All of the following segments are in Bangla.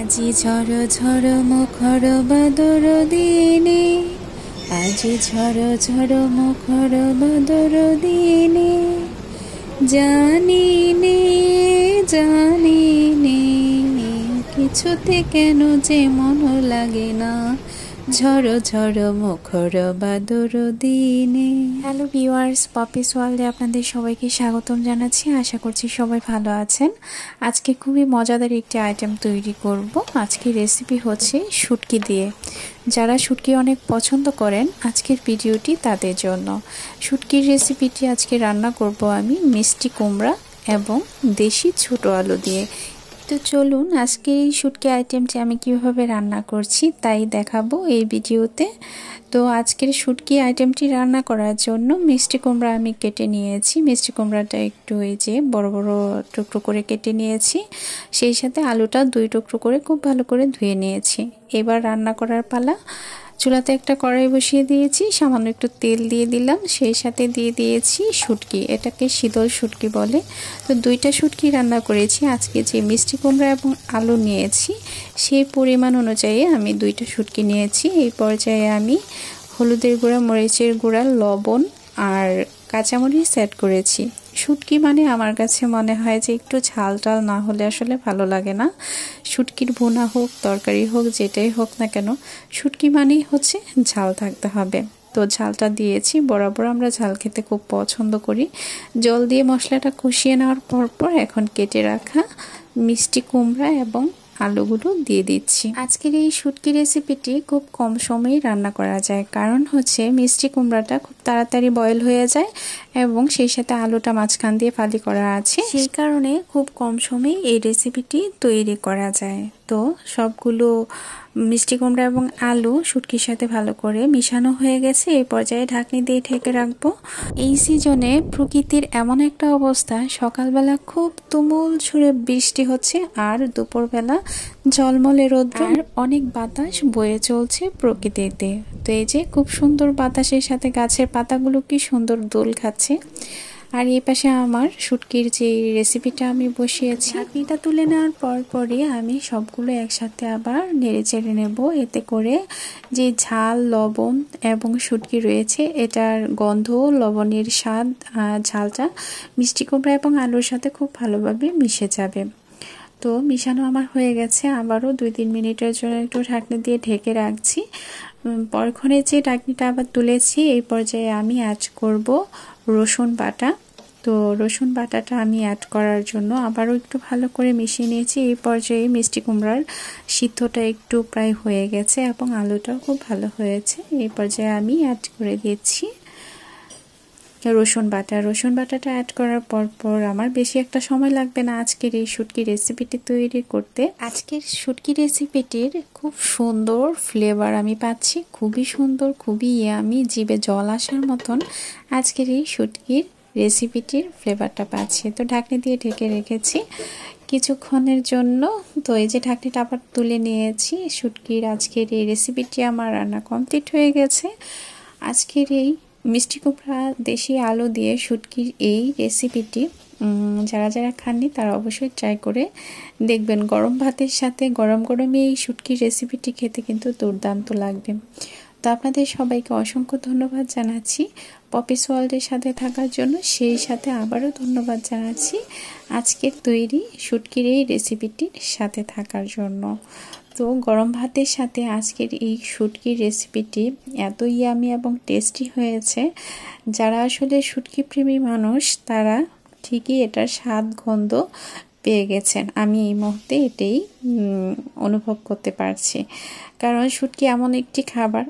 আজি ঝড় ঝড় মুখর বাদর দিনে, আজি ঝড় ঝড় মুখর বাদর দিনে, জানি নে জানি নে কিছুতে কেন যে মন লাগে না, ঝড় ঝড় মুখর বাদর দিনে। হ্যালো ভিউয়ার্স, পপিস ওয়ার্ল্ডে আপনাদের সবাইকে স্বাগতম জানাচ্ছি। আশা করছি সবাই ভালো আছেন। আজকে খুবই মজাদার একটি আইটেম তৈরি করব। আজকে রেসিপি হচ্ছে শুটকি দিয়ে। যারা শুটকি অনেক পছন্দ করেন, আজকের ভিডিওটি তাদের জন্য। শুটকির রেসিপিটি আজকে রান্না করব আমি মিষ্টি কুমড়া এবং দেশি ছোট আলু দিয়ে। তো চলুন আজকে এই শুটকি আইটেমটি আমি কিভাবে রান্না করছি তাই দেখাবো এই ভিডিওতে। তো আজকের শুটকি আইটেমটি রান্না করার জন্য মিষ্টি কুমড়া আমি কেটে নিয়েছি। মিষ্টি কুমড়াটা একটু এই যে বড় বড় টুকরো করে কেটে নিয়েছি, সেই সাথে আলুটা 2 টুকরো করে খুব ভালো করে ধুয়ে নিয়েছি। এবার রান্না করার পালা। চুলাতে একটা কড়াই বসিয়ে দিয়েছি, সামান্য একটু তেল দিয়ে দিলাম, সেই সাথে দিয়ে দিয়েছি শুটকি। এটাকে শীতল শুটকি বলে। তো 2টা শুটকি রান্না করেছি। আজকে যে মিষ্টি কুমড়া এবং আলু নিয়েছি সেই পরিমাণ অনুযায়ী আমি 2টা শুটকি নিয়েছি। এই পর্যায়ে আমি হলুদের গুঁড়া, মরিচের গুঁড়া, লবণ আর কাঁচামরিচ অ্যাড করেছি। শুটকি মানে আমার কাছে মনে হয় যে একটু ঝাল টাল না হলে আসলে ভালো লাগে না। শুটকির ভুনা হোক, তরকারি হোক, যেটাই হোক না কেন, শুটকি মানেই হচ্ছে ঝাল থাকতে হবে। তো ঝালটা দিয়েছি। বরাবর আমরা ঝাল খেতে খুব পছন্দ করি। জল দিয়ে মশলাটা কষিয়ে নেওয়ার পর এখন কেটে রাখা মিষ্টি কুমড়া এবং আলুগুলো দিয়ে দিচ্ছি। আজকের এই শুটকি রেসিপিটি খুব কম সময়ে রান্না করা যায়, কারণ হচ্ছে মিষ্টি কুমড়াটা খুব তাড়াতাড়ি বয়েল হয়ে যায় এবং সেই সাথে আলুটা মাঝখান দিয়ে ফালি করা আছে, সেই কারণে খুব কম সময়ে এই রেসিপিটি তৈরি করা যায়। তো সবগুলো মিষ্টি কুমড়া এবং আলু শুটকির সাথে ভালো করে মিশানো হয়ে গেছে। এই পর্যায়ে ঢাকনি দিয়ে ঢেকে রাখবো। এই সিজনে প্রকৃতির এমন একটা অবস্থা, সকালবেলা খুব তুমুল ছুঁড়ে বৃষ্টি হচ্ছে আর দুপুরবেলা ঝলমলে রৌদ্র আর অনেক বাতাস বয়ে চলছে প্রকৃতিতে। তো এই যে খুব সুন্দর বাতাসের সাথে গাছের পাতাগুলো কি সুন্দর দোল খাচ্ছে। আর এই পাশে আমার শুটকির যে রেসিপিটা আমি বসিয়েছি, ঢাকনিটা তুলে নেওয়ার পরই আমি সবগুলো একসাথে আবার নেড়ে চেড়ে নেব। এতে করে যে ঝাল, লবণ এবং শুটকি রয়েছে এটার গন্ধ, লবণের স্বাদ, ঝালটা মিষ্টি কুমড়া এবং আলুর সাথে খুব ভালোভাবে মিশে যাবে। তো মিশানো আমার হয়ে গেছে। আবারও 2-3 মিনিটের জন্য একটু ঢাকনি দিয়ে ঢেকে রাখছি। পরক্ষণে যে ঢাকনিটা আবার তুলেছি, এই পর্যায়ে আমি অ্যাড করব রসুন বাটা। তো রসুন বাটাটা আমি অ্যাড করার জন্য আবারও একটু ভালো করে মিশিয়ে নিয়েছি। এই পর্যায়ে মিষ্টি কুমড়ার সিদ্ধটা একটু প্রায় হয়ে গেছে এবং আলুটাও খুব ভালো হয়েছে। এই পর্যায়ে আমি অ্যাড করে দিচ্ছি রসুন বাটা। রসুন বাটাটা অ্যাড করার পর আমার বেশি একটা সময় লাগবে না আজকের এই শুটকি রেসিপিটি তৈরি করতে। আজকের শুটকি রেসিপিটির খুব সুন্দর ফ্লেভার আমি পাচ্ছি, খুবই সুন্দর, খুবই ইয়ামি, জিভে জল আসার মতন আজকের এই শুটকির রেসিপিটির ফ্লেভারটা পাচ্ছি। তো ঢাকনি দিয়ে ঢেকে রেখেছি কিছুক্ষণের জন্য। তো এই যে ঢাকনিটা আবার তুলে নিয়েছি। শুটকির আজকের এই রেসিপিটি আমার রান্না কমপ্লিট হয়ে গেছে। আজকের এই মিষ্টি কুমড়া দেশি আলু দিয়ে শুটকির এই রেসিপিটি যারা যারা খাননি তারা অবশ্যই ট্রাই করে দেখবেন। গরম ভাতের সাথে গরম গরমে এই শুটকির রেসিপিটি খেতে কিন্তু দুর্দান্ত লাগবে। তো আপনাদের সবাইকে অসংখ্য ধন্যবাদ জানাচ্ছি পপিস ওয়ার্ল্ডের সাথে থাকার জন্য। সেই সাথে আবারও ধন্যবাদ জানাচ্ছি আজকের তৈরি শুটকির এই রেসিপিটির সাথে থাকার জন্য। তো গরম ভাতের সাথে আজকের এই শুটকির রেসিপিটি এত ইয়ামি এবং টেস্টি হয়েছে, যারা আসলে শুটকি প্রেমী মানুষ তারা ঠিকই এটার স্বাদ গন্ধ পেয়ে গেছেন। আমি এই মুহূর্তে এটাই অনুভব করতে পারছি, কারণ শুটকি এমন একটি খাবার,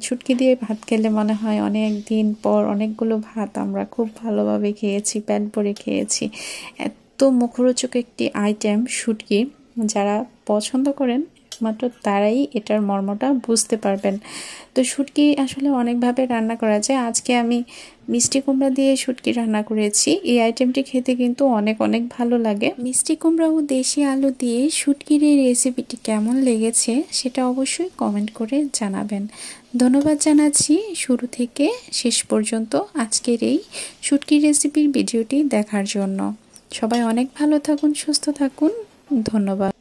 শুটকি দিয়ে ভাত খেলে মনে হয় অনেক দিন পর অনেকগুলো ভাত আমরা খুব ভালোভাবে খেয়েছি, পেট ভরে খেয়েছি। এত মুখরোচক একটি আইটেম শুটকি, যারা পছন্দ করেন মাত্র তারাই এটার মর্মটা বুঝতে পারবেন। তো শুটকি আসলে অনেকভাবে রান্না করা যায়। আজকে আমি মিষ্টি কুমড়া দিয়ে শুটকি রান্না করেছি। এই আইটেমটি খেতে কিন্তু অনেক অনেক ভালো লাগে। মিষ্টি কুমড়া ও দেশি আলু দিয়ে শুটকির এই রেসিপিটি কেমন লেগেছে সেটা অবশ্যই কমেন্ট করে জানাবেন। ধন্যবাদ জানাচ্ছি শুরু থেকে শেষ পর্যন্ত আজকের এই শুটকির রেসিপির ভিডিওটি দেখার জন্য। সবাই অনেক ভালো থাকুন, সুস্থ থাকুন। ধন্যবাদ।